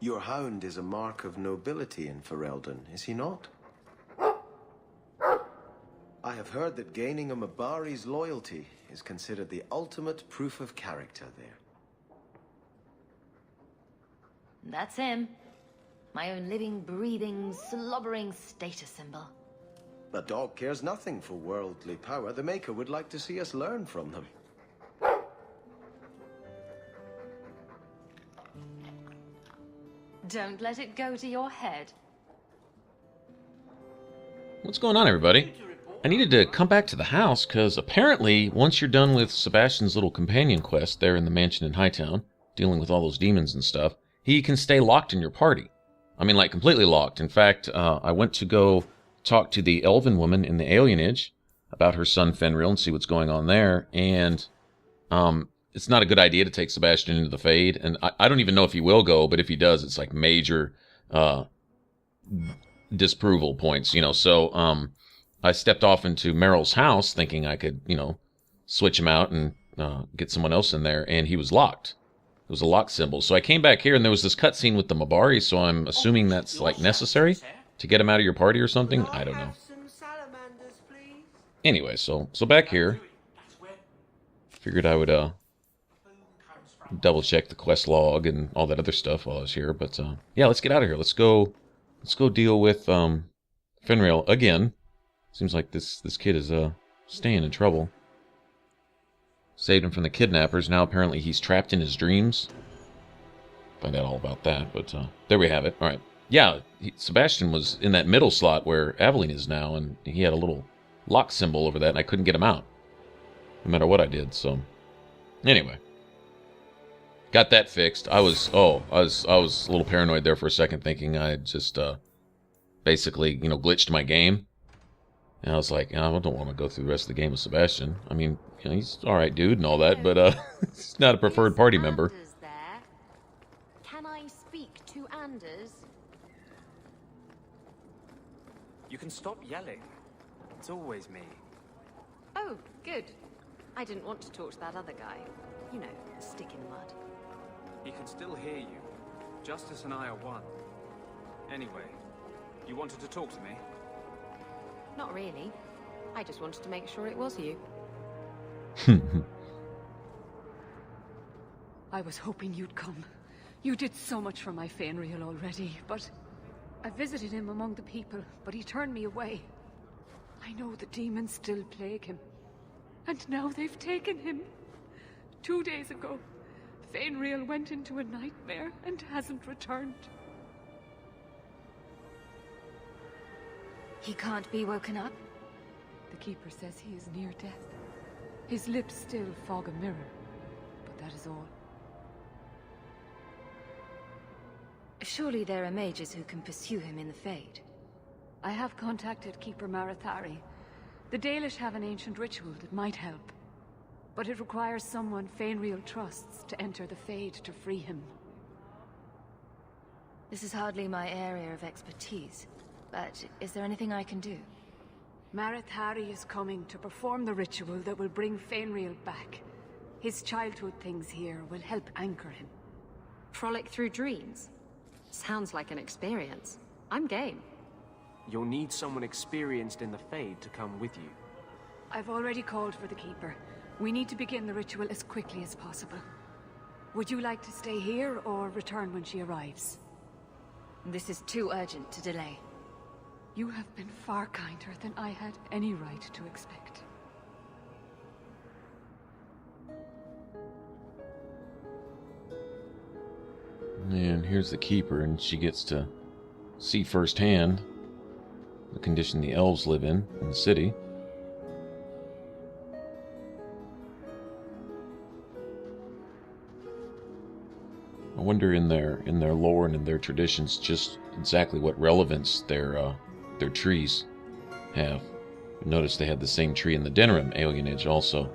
Your hound is a mark of nobility in Ferelden, is he not? I have heard that gaining a Mabari's loyalty is considered the ultimate proof of character there. That's him. My own living, breathing, slobbering status symbol. The dog cares nothing for worldly power. The Maker would like to see us learn from them. Don't let it go to your head. What's going on, everybody? I needed to come back to the house because apparently once you're done with Sebastian's little companion quest there in the mansion in Hightown, dealing with all those demons and stuff, he can stay locked in your party. I mean, like, completely locked. In fact, I went to go talk to the elven woman in the alienage about her son Feynriel and see what's going on there, and it's not a good idea to take Sebastian into the Fade, and I don't even know if he will go, but if he does, it's like major disapproval points, you know. So I stepped off into Meryl's house thinking I could, you know, switch him out and get someone else in there, and he was locked. It was a lock symbol. So I came back here, and there was this cutscene with the Mabari, so I'm assuming that's, like, necessary to get him out of your party or something? I don't know. Anyway, so back here, figured I would double check the quest log and all that other stuff while I was here. But yeah, let's get out of here. Let's go deal with Feynriel again. Seems like this kid is staying in trouble. Saved him from the kidnappers. Now apparently he's trapped in his dreams. Find out all about that. But there we have it. All right. Yeah, Sebastian was in that middle slot where Aveline is now, and he had a little lock symbol over that, and I couldn't get him out, no matter what I did. So, anyway, got that fixed. I was a little paranoid there for a second, thinking I had just basically, you know, glitched my game, and I was like, I don't want to go through the rest of the game with Sebastian. I mean, you know, he's all right, dude, and all that, but he's not a preferred party member. Can I speak to Anders? You can stop yelling. It's always me. Oh, good. I didn't want to talk to that other guy. You know, stick in the mud. He can still hear you. Justice and I are one. Anyway, you wanted to talk to me? Not really. I just wanted to make sure it was you. I was hoping you'd come. You did so much for my Feynriel already, but I visited him among the people, but he turned me away. I know the demons still plague him, and now they've taken him. 2 days ago, Feynriel went into a nightmare and hasn't returned. He can't be woken up? The Keeper says he is near death. His lips still fog a mirror, but that is all. Surely there are mages who can pursue him in the Fade. I have contacted Keeper Marathari. The Dalish have an ancient ritual that might help, but it requires someone Feynriel trusts to enter the Fade to free him. This is hardly my area of expertise, but is there anything I can do? Marathari is coming to perform the ritual that will bring Feynriel back. His childhood things here will help anchor him. Frolic through dreams? Sounds like an experience. I'm game. You'll need someone experienced in the Fade to come with you. I've already called for the Keeper. We need to begin the ritual as quickly as possible. Would you like to stay here or return when she arrives? This is too urgent to delay. You have been far kinder than I had any right to expect. And here's the Keeper, and she gets to see firsthand the condition the elves live in the city. I wonder in their lore and in their traditions just exactly what relevance their trees have. Notice they had the same tree in the Denerim alienage also.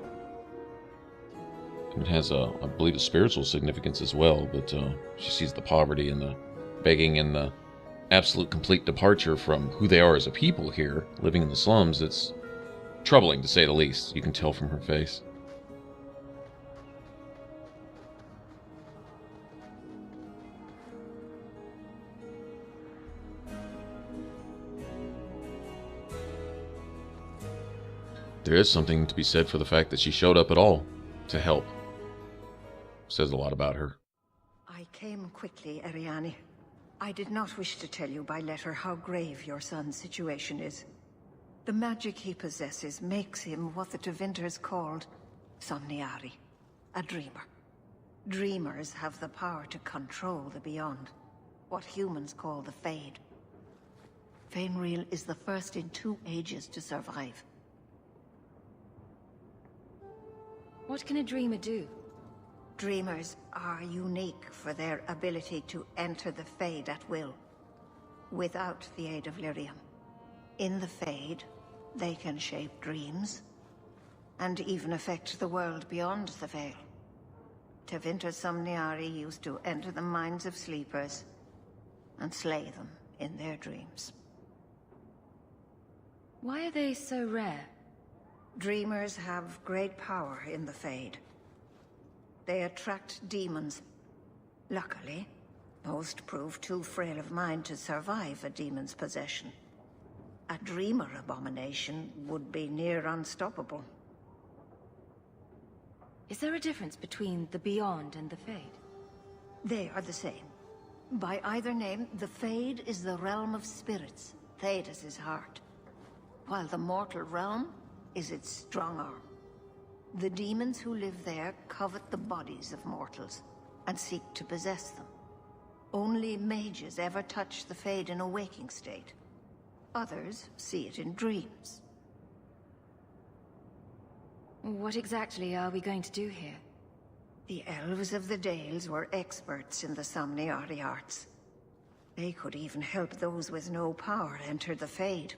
It has I believe, a spiritual significance as well, but she sees the poverty and the begging and the absolute complete departure from who they are as a people here, living in the slums. It's troubling, to say the least. You can tell from her face. there is something to be said for the fact that she showed up at all to help. Says a lot about her. I came quickly, Ariane. I did not wish to tell you by letter how grave your son's situation is. The magic he possesses makes him what the Tevinters called Somniari, a dreamer. Dreamers have the power to control the beyond, what humans call the Fade. Feynriel is the first in 2 ages to survive. What can a dreamer do? Dreamers are unique for their ability to enter the Fade at will, without the aid of Lyrium. In the Fade, they can shape dreams, and even affect the world beyond the Veil. Tevinter Somniari used to enter the minds of sleepers, and slay them in their dreams. Why are they so rare? Dreamers have great power in the Fade. They attract demons. Luckily, most prove too frail of mind to survive a demon's possession. A dreamer abomination would be near unstoppable. Is there a difference between the Beyond and the Fade? They are the same. By either name, the Fade is the realm of spirits, Thedas' heart, while the mortal realm is its strong arm. The demons who live there covet the bodies of mortals and seek to possess them. Only mages ever touch the Fade in a waking state. Others see it in dreams. What exactly are we going to do here? The elves of the Dales were experts in the Somniari arts. They could even help those with no power enter the Fade.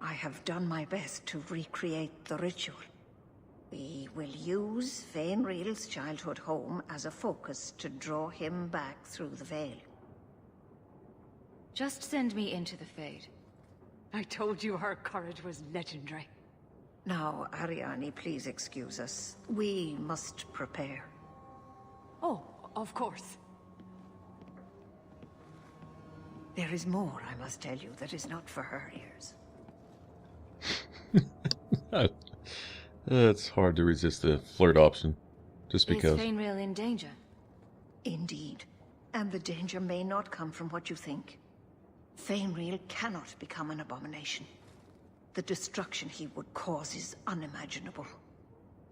I have done my best to recreate the ritual. We will use Feynriel's childhood home as a focus to draw him back through the Veil. Just send me into the Fade. I told you her courage was legendary. Now, Ariane, please excuse us. We must prepare. Oh, of course. There is more, I must tell you, that is not for her ears. It's hard to resist the flirt option, just because. Is Feynriel in danger? Indeed. And the danger may not come from what you think. Feynriel cannot become an abomination. The destruction he would cause is unimaginable.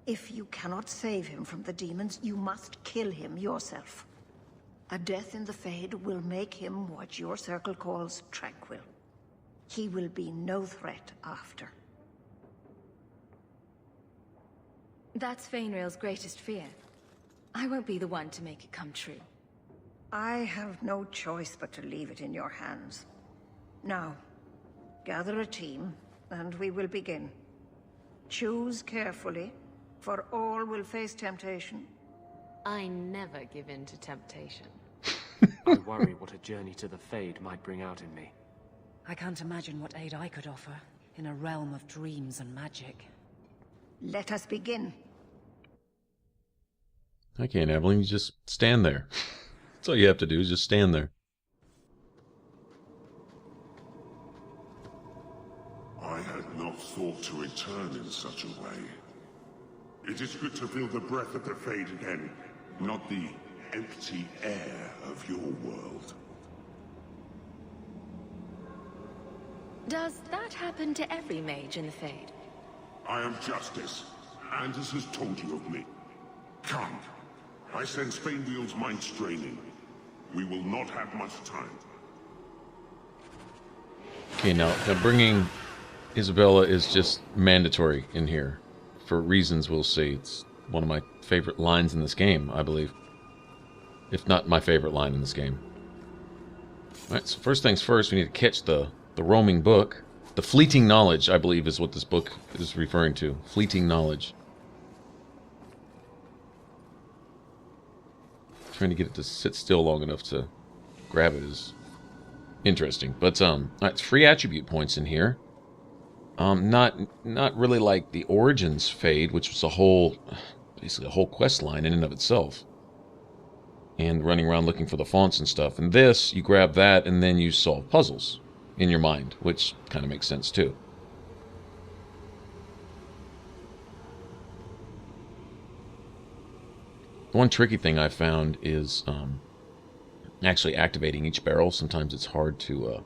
If you cannot save him from the demons, you must kill him yourself. A death in the Fade will make him what your circle calls tranquil. He will be no threat after. That's Feynriel's greatest fear. I won't be the one to make it come true. I have no choice but to leave it in your hands. Now, gather a team, and we will begin. Choose carefully, for all will face temptation. I never give in to temptation. I worry what a journey to the Fade might bring out in me. I can't imagine what aid I could offer in a realm of dreams and magic. Let us begin. I can't, Evelyn. You just stand there. That's all you have to do is just stand there. I had not thought to return in such a way. It is good to feel the breath of the Fade again, not the empty air of your world. Does that happen to every mage in the Fade? I am Justice. Anders has told you of me. Come. I sense Feynriel's mind straining. We will not have much time. Okay, now bringing Isabela is just mandatory in here. For reasons we'll see. It's one of my favorite lines in this game, I believe. If not my favorite line in this game. Alright, so first things first, we need to catch the roaming book. The fleeting knowledge, I believe, is what this book is referring to. Fleeting knowledge. Trying to get it to sit still long enough to grab it is interesting. But, alright, it's free attribute points in here. Not really like the Origins Fade, which was basically a whole quest line in and of itself. And running around looking for the fonts and stuff. And this, you grab that and then you solve puzzles in your mind, which kind of makes sense too. The one tricky thing I found is actually activating each barrel. Sometimes it's hard to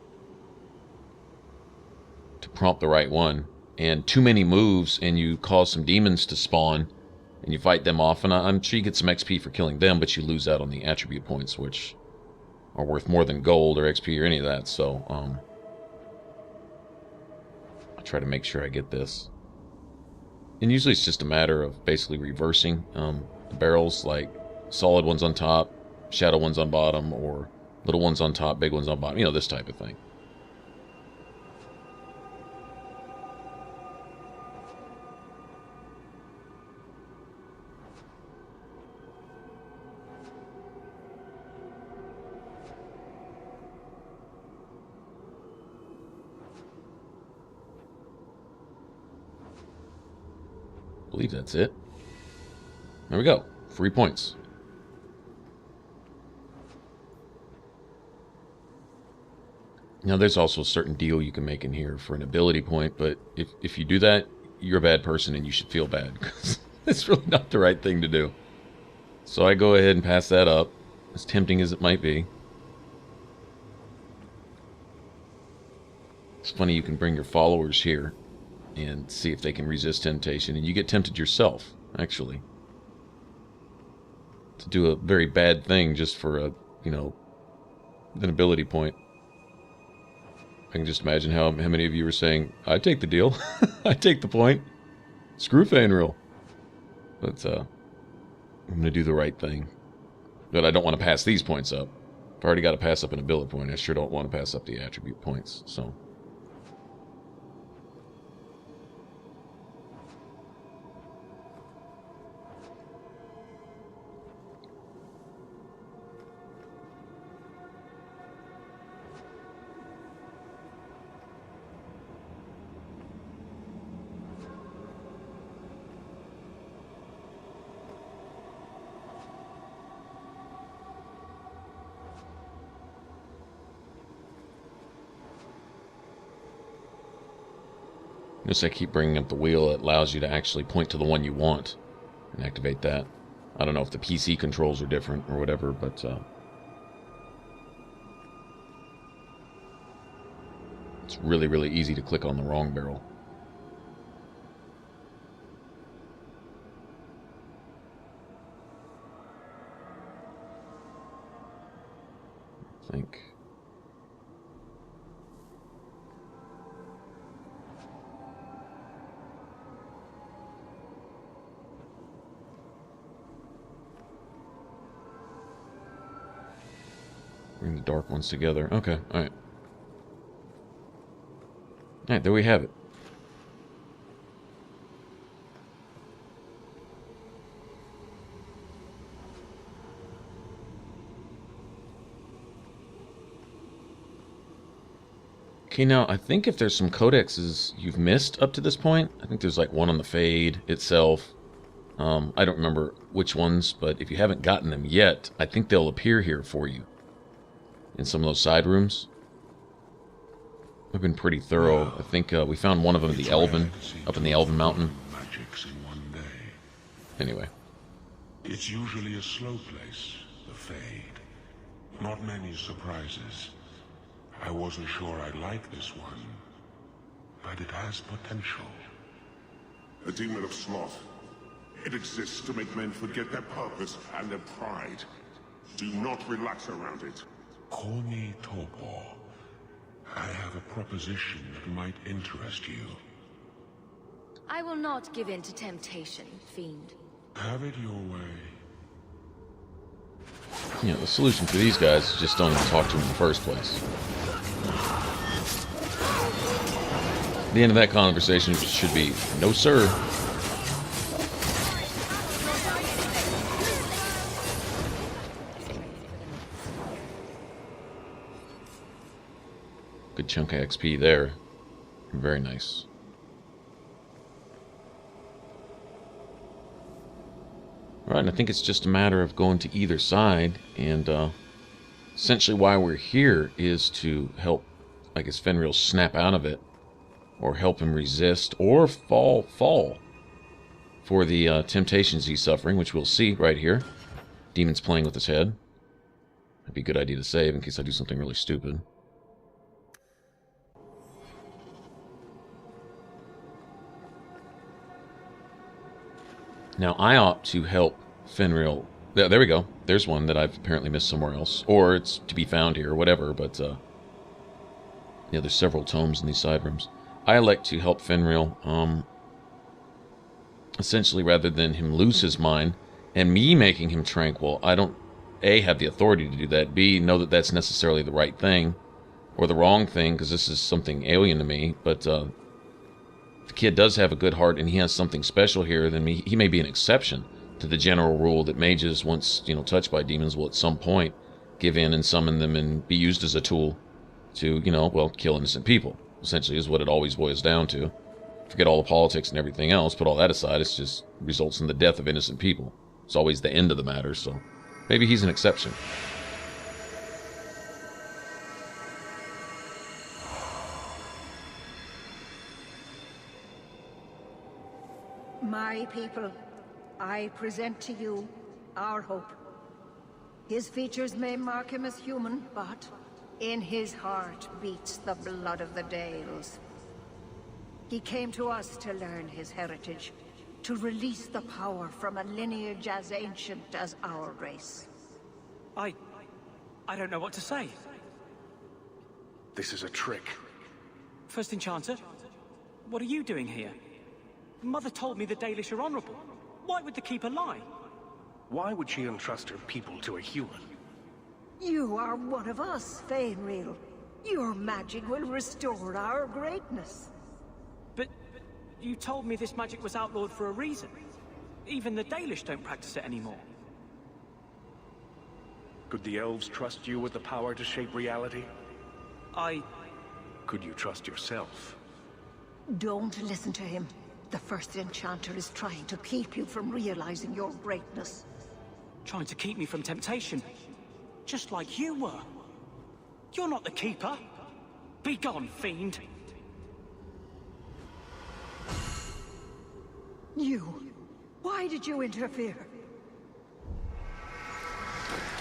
prompt the right one. And too many moves, and you cause some demons to spawn, and you fight them off. And I'm sure you get some XP for killing them, but you lose out on the attribute points, which are worth more than gold or XP or any of that. So I try to make sure I get this. And usually it's just a matter of basically reversing the barrels, like solid ones on top, shadow ones on bottom, or little ones on top, big ones on bottom. You know, this type of thing. I believe that's it. There we go. 3 points. Now there's also a certain deal you can make in here for an ability point, but if you do that, you're a bad person and you should feel bad, because it's really not the right thing to do. So I go ahead and pass that up, as tempting as it might be. It's funny, you can bring your followers here and see if they can resist temptation, and you get tempted yourself, actually, to do a very bad thing just for a, you know, an ability point. I can just imagine how many of you are saying, I take the deal, I take the point, screw Feynriel. But I'm going to do the right thing. But I don't want to pass these points up. I've already got to pass up an ability point. I sure don't want to pass up the attribute points, so... Notice I keep bringing up the wheel. It allows you to actually point to the one you want and activate that. I don't know if the PC controls are different or whatever, but it's really, really easy to click on the wrong barrel. I think... bring the dark ones together. Okay, alright. Alright, there we have it. Okay, now, I think if there's some codexes you've missed up to this point, I think there's like one on the Fade itself. I don't remember which ones, but if you haven't gotten them yet, I think they'll appear here for you in some of those side rooms. We've been pretty thorough. I think we found one of them, the Elven, up in the Elven Mountain. Anyway. It's usually a slow place, the Fade. Not many surprises. I wasn't sure I'd like this one, but it has potential. A demon of sloth. It exists to make men forget their purpose and their pride. Do not relax around it. Call me Topo. I have a proposition that might interest you. I will not give in to temptation, fiend. Have it your way. You know, the solution for these guys is just don't even talk to them in the first place. The end of that conversation should be, no sir. Good chunk of XP there. Very nice. Alright, and I think it's just a matter of going to either side, and essentially why we're here is to help, I guess, Feynriel snap out of it, or help him resist, or fall for the temptations he's suffering, which we'll see right here. demon's playing with his head. That'd be a good idea to save in case I do something really stupid. Now, I ought to help Feynriel. There we go. There's one that I've apparently missed somewhere else. Or it's to be found here, or whatever, but, yeah, there's several tomes in these side rooms. I elect to help Feynriel, essentially, rather than him lose his mind, and me making him tranquil. I don't, A, have the authority to do that, B, know that that's necessarily the right thing, or the wrong thing, because this is something alien to me, but, the kid does have a good heart, and he has something special here, then he may be an exception to the general rule that mages, once, you know, touched by demons, will at some point give in and summon them and be used as a tool to, you know, well, kill innocent people, essentially, is what it always boils down to. Forget all the politics and everything else, put all that aside, it just results in the death of innocent people. It's always the end of the matter, so maybe he's an exception. My people, I present to you our hope. His features may mark him as human, but in his heart beats the blood of the Dales. He came to us to learn his heritage, to release the power from a lineage as ancient as our race. I don't know what to say. This is a trick. First Enchanter, what are you doing here? Mother told me the Dalish are honorable. Why would the Keeper lie? Why would she entrust her people to a human? You are one of us, Feynriel. Your magic will restore our greatness. But you told me this magic was outlawed for a reason. Even the Dalish don't practice it anymore. Could the elves trust you with the power to shape reality? Could you trust yourself? Don't listen to him. The First Enchanter is trying to keep you from realizing your greatness. Trying to keep me from temptation. Just like you were. You're not the Keeper. Be gone, fiend. You. Why did you interfere?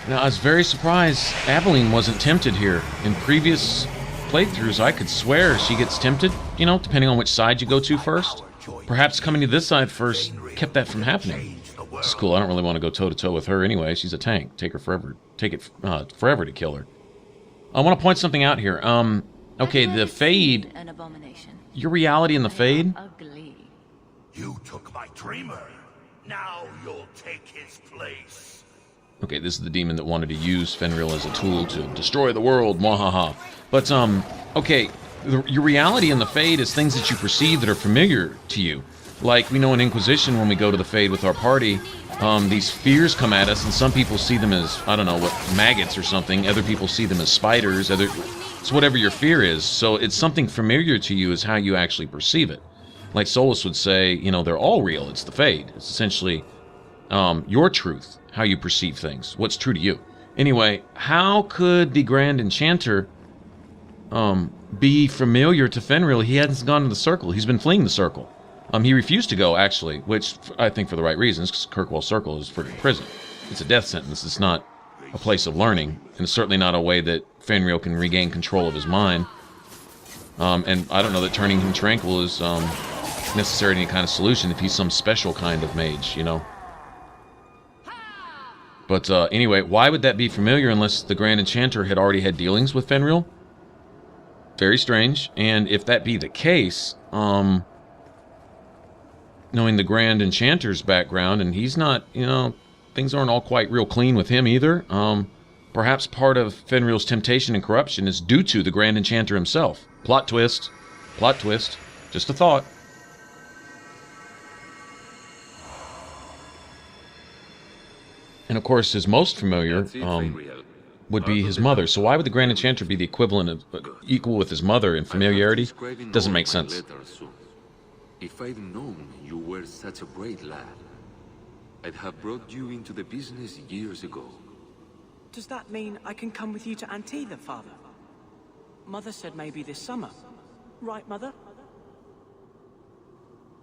Now, I was very surprised Aveline wasn't tempted here. In previous playthroughs, I could swear she gets tempted, you know, depending on which side you go to first. Perhaps coming to this side first kept that from happening. It's cool. I don't really want to go toe-to-toe with her anyway. She's a tank. Take it forever to kill her. I want to point something out here. Okay, the Fade. An abomination. Your reality in the Fade? Ugly. You took my dreamer. Now you'll take his place. Okay, this is the demon that wanted to use Feynriel as a tool to destroy the world. Mwahaha. But, okay, your reality in the Fade is things that you perceive that are familiar to you. Like, we know in Inquisition, when we go to the Fade with our party, these fears come at us, and some people see them as, I don't know, what, maggots or something. Other people see them as spiders. It's whatever your fear is. So it's something familiar to you is how you actually perceive it. Like Solus would say, you know, they're all real. It's the Fade. It's essentially your truth, how you perceive things, what's true to you. Anyway, how could the Grand Enchanter be familiar to Feynriel? He hasn't gone to the Circle. He's been fleeing the Circle. He refused to go, actually, which I think for the right reasons, because Kirkwall Circle is freaking prison. It's a death sentence. It's not a place of learning, and it's certainly not a way that Feynriel can regain control of his mind. And I don't know that turning him tranquil is necessary to any kind of solution if he's some special kind of mage, you know? But anyway, why would that be familiar unless the Grand Enchanter had already had dealings with Feynriel? Very strange. And if that be the case, knowing the Grand Enchanter's background, and he's not, you know, things aren't all quite real clean with him either. Perhaps part of Feynriel's temptation and corruption is due to the Grand Enchanter himself. Plot twist. Plot twist. Just a thought. And of course, his most familiar would be his mother. So why would the Grand Enchanter be the equivalent of, equal with his mother in familiarity? Doesn't make sense. If I'd known you were such a brave lad, I'd have brought you into the business years ago. Does that mean I can come with you to Antilla, Father? Mother said maybe this summer. Right, Mother?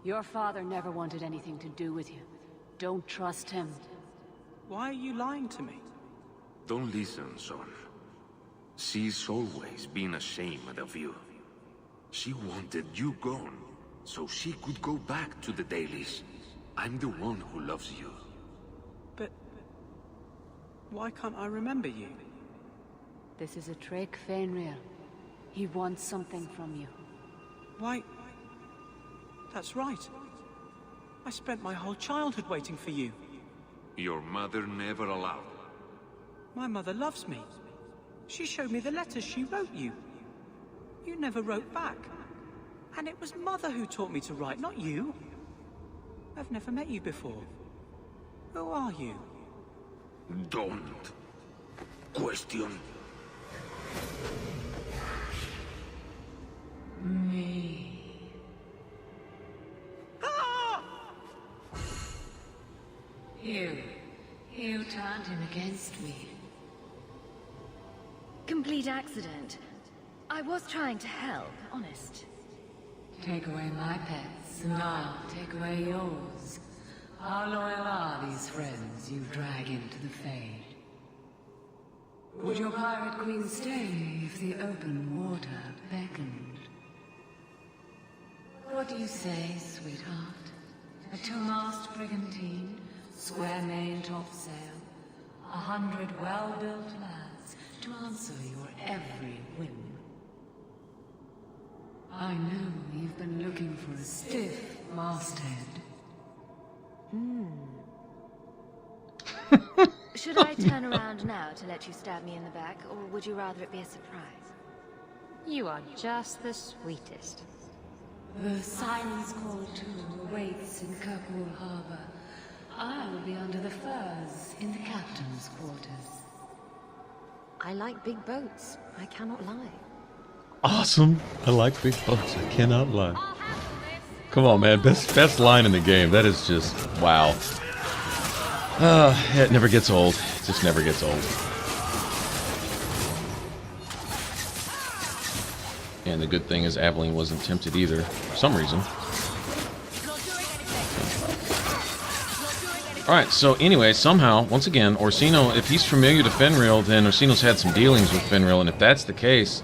Your father never wanted anything to do with you. Don't trust him. Why are you lying to me? Don't listen, son. She's always been ashamed of you. She wanted you gone, so she could go back to the dailies. I'm the one who loves you. But why can't I remember you? This is a trick, Feynriel. He wants something from you. Why? That's right. I spent my whole childhood waiting for you. Your mother never allowed. My mother loves me. She showed me the letters she wrote you. You never wrote back. And it was Mother who taught me to write, not you. I've never met you before. Who are you? Don't question me. You turned him against me. Complete accident. I was trying to help, honest. Take away my pets, and I'll take away yours. How loyal are these friends you drag into the Fade? Would your pirate queen stay if the open water beckoned? What do you say, sweetheart? A two-mast brigantine, square main topsail, 100 well-built lads to answer your every whim. I know you've been looking for a stiff masthead. Should I turn around now to let you stab me in the back, or would you rather it be a surprise? You are just the sweetest. The Silence Call 2 awaits in Kirkwall Harbor. I'll be under the firs in the captain's quarters. I like big boats. I cannot lie. Awesome. I like big boats. I cannot lie. Come on, man. Best line in the game. That is just wow. It never gets old. It just never gets old. And the good thing is Aveline wasn't tempted either, for some reason. Alright, so anyway, somehow, once again, Orsino, if he's familiar to Feynriel, then Orsino's had some dealings with Feynriel, and if that's the case,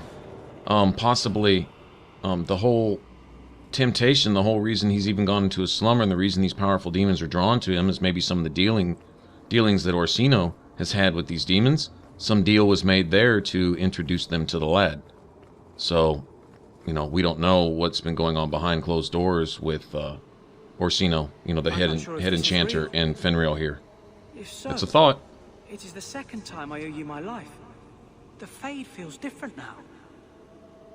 possibly the whole temptation, the whole reason he's even gone into a slumber, and the reason these powerful demons are drawn to him is maybe some of the dealings that Orsino has had with these demons. Some deal was made there to introduce them to the lad. So, you know, we don't know what's been going on behind closed doors with Orsino, you know, the head enchanter, and Feynriel here. If so, it's a thought. It is the second time I owe you my life. The Fade feels different now.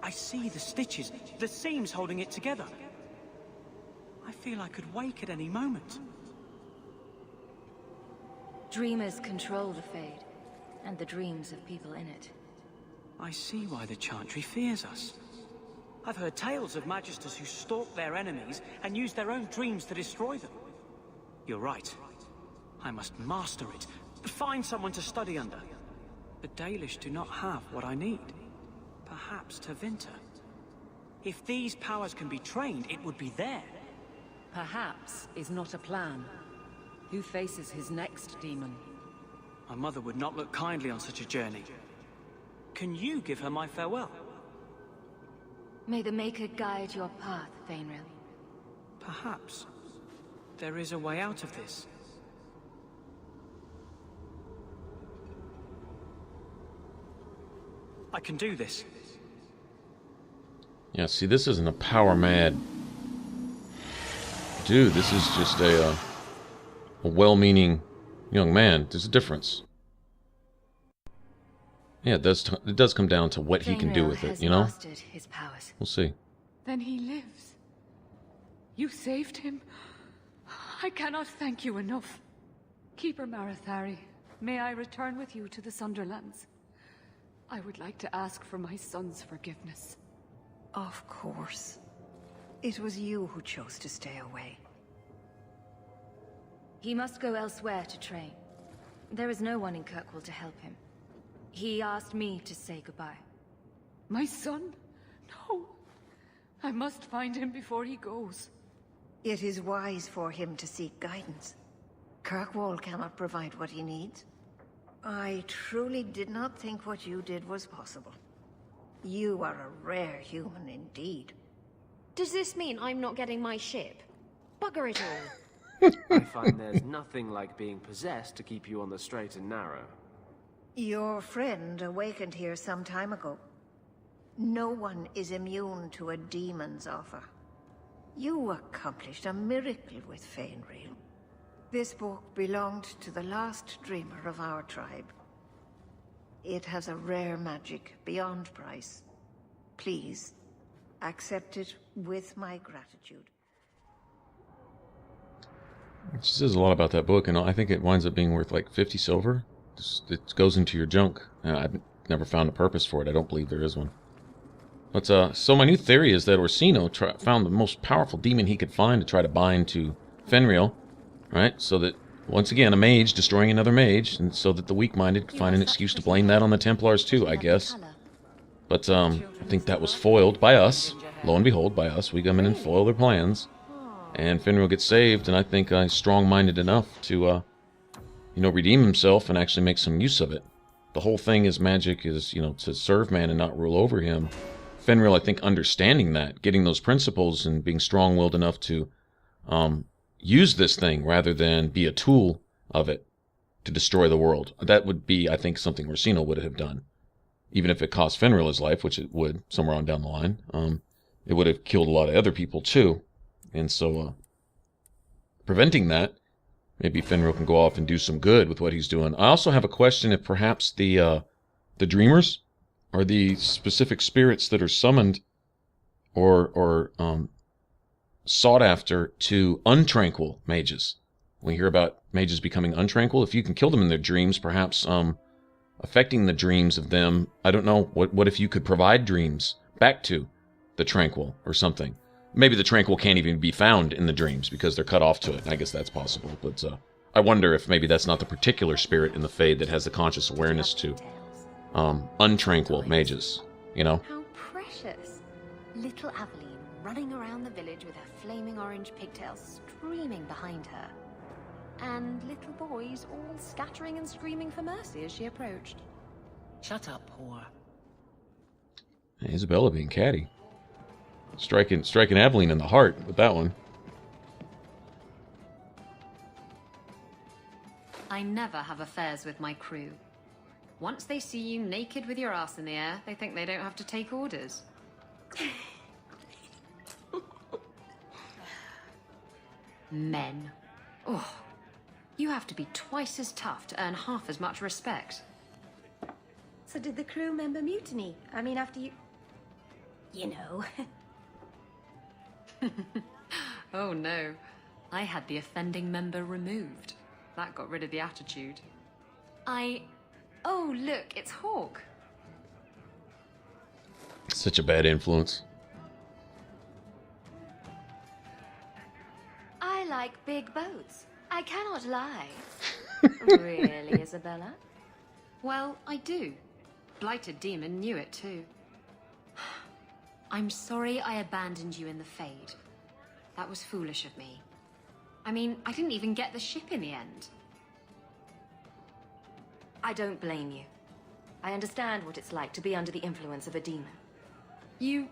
I see the stitches, the seams holding it together. I feel I could wake at any moment. Dreamers control the Fade, and the dreams of people in it. I see why the Chantry fears us. I've heard tales of magisters who stalk their enemies and use their own dreams to destroy them. You're right. I must master it. Find someone to study under. The Dalish do not have what I need. Perhaps Tevinter. If these powers can be trained, it would be there. Perhaps is not a plan. Who faces his next demon? My mother would not look kindly on such a journey. Can you give her my farewell? May the Maker guide your path, Feynriel. Perhaps. There is a way out of this. I can do this. Yeah, see, this isn't a power-mad dude. This is just a well-meaning young man. There's a difference. Yeah, it does come down to what he can do with it, you know? His powers. We'll see. Then he lives. You saved him. I cannot thank you enough. Keeper Marathari, may I return with you to the Sunderlands? I would like to ask for my son's forgiveness. Of course. It was you who chose to stay away. He must go elsewhere to train. There is no one in Kirkwall to help him. He asked me to say goodbye. My son? No. I must find him before he goes. It is wise for him to seek guidance. Kirkwall cannot provide what he needs. I truly did not think what you did was possible. You are a rare human indeed. Does this mean I'm not getting my ship? Bugger it all. I find there's nothing like being possessed to keep you on the straight and narrow. Your friend awakened here some time ago. No one is immune to a demon's offer. You accomplished a miracle with Feynriel. This book belonged to the last dreamer of our tribe. It has a rare magic beyond price. Please, accept it with my gratitude. She says a lot about that book, and I think it winds up being worth like 50 silver. It goes into your junk. I've never found a purpose for it. I don't believe there is one. But, so my new theory is that Orsino found the most powerful demon he could find to try to bind to Feynriel, right? So that, once again, a mage destroying another mage, and so that the weak-minded could find an excuse to blame that on the Templars too, I guess. But, I think that was foiled by us. Lo and behold, by us. We come in and foil their plans. And Feynriel gets saved, and I think he's strong-minded enough to, redeem himself and actually make some use of it. The whole thing is magic is, to serve man and not rule over him. Feynriel, I think, understanding that, getting those principles and being strong-willed enough to use this thing rather than be a tool of it to destroy the world. That would be, I think, something Orsino would have done. Even if it cost Feynriel his life, which it would, somewhere on down the line. It would have killed a lot of other people, too. And so, preventing that, maybe Feynriel can go off and do some good with what he's doing. I also have a question if perhaps the dreamers are the specific spirits that are summoned or sought after to untranquil mages. We hear about mages becoming untranquil. If you can kill them in their dreams, perhaps affecting the dreams of them. I don't know. What if you could provide dreams back to the tranquil or something? Maybe the tranquil can't even be found in the dreams because they're cut off to it. I guess that's possible. But I wonder if maybe that's not the particular spirit in the Fade that has the conscious awareness to untranquil mages, How precious. Little Aveline running around the village with her flaming orange pigtails streaming behind her. And little boys all scattering and screaming for mercy as she approached. Shut up, whore. Isabela being catty. Striking Aveline in the heart with that one. I never have affairs with my crew. Once they see you naked with your ass in the air, they think they don't have to take orders. Men. Oh, you have to be twice as tough to earn half as much respect. So did the crew member mutiny? I mean, after you... Oh no, I had the offending member removed. That got rid of the attitude. Oh look, it's Hawk. Such a bad influence. I like big boats. I cannot lie. Really, Isabela? Well, I do. Blighted Demon knew it too. I'm sorry I abandoned you in the Fade. That was foolish of me. I mean, I didn't even get the ship in the end. I don't blame you. I understand what it's like to be under the influence of a demon. You...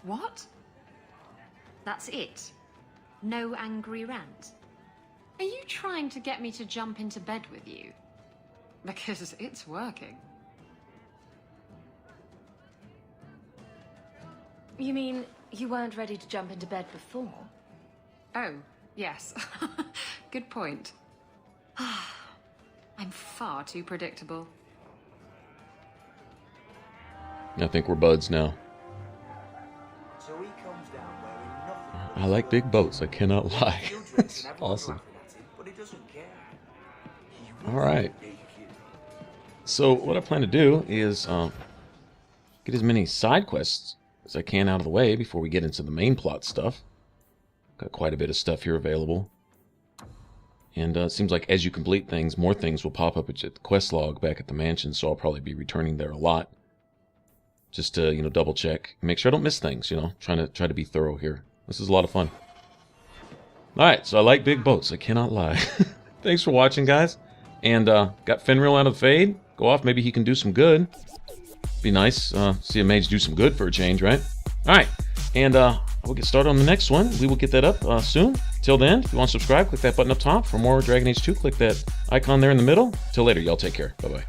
what? That's it? No angry rant? Are you trying to get me to jump into bed with you? Because it's working. You mean you weren't ready to jump into bed before? Oh, yes. Good point. I'm far too predictable. I think we're buds now. So he comes down wearing nothing. I like big boats, I cannot lie. That's awesome. But he doesn't care. Alright. So what I plan to do is get as many side quests as I can out of the way before we get into the main plot stuff. Got quite a bit of stuff here available. And it seems like as you complete things, more things will pop up at the quest log back at the mansion, so I'll probably be returning there a lot. Just to, double check. Make sure I don't miss things, Try to be thorough here. This is a lot of fun. Alright, so I like big boats, I cannot lie. Thanks for watching, guys. And got Feynriel out of the Fade. Go off, maybe he can do some good. Be nice, see a mage do some good for a change, right? Alright, and we'll get started on the next one. We will get that up soon. Till then, if you want to subscribe, click that button up top. For more Dragon Age 2, click that icon there in the middle. Till later, y'all take care. Bye-bye.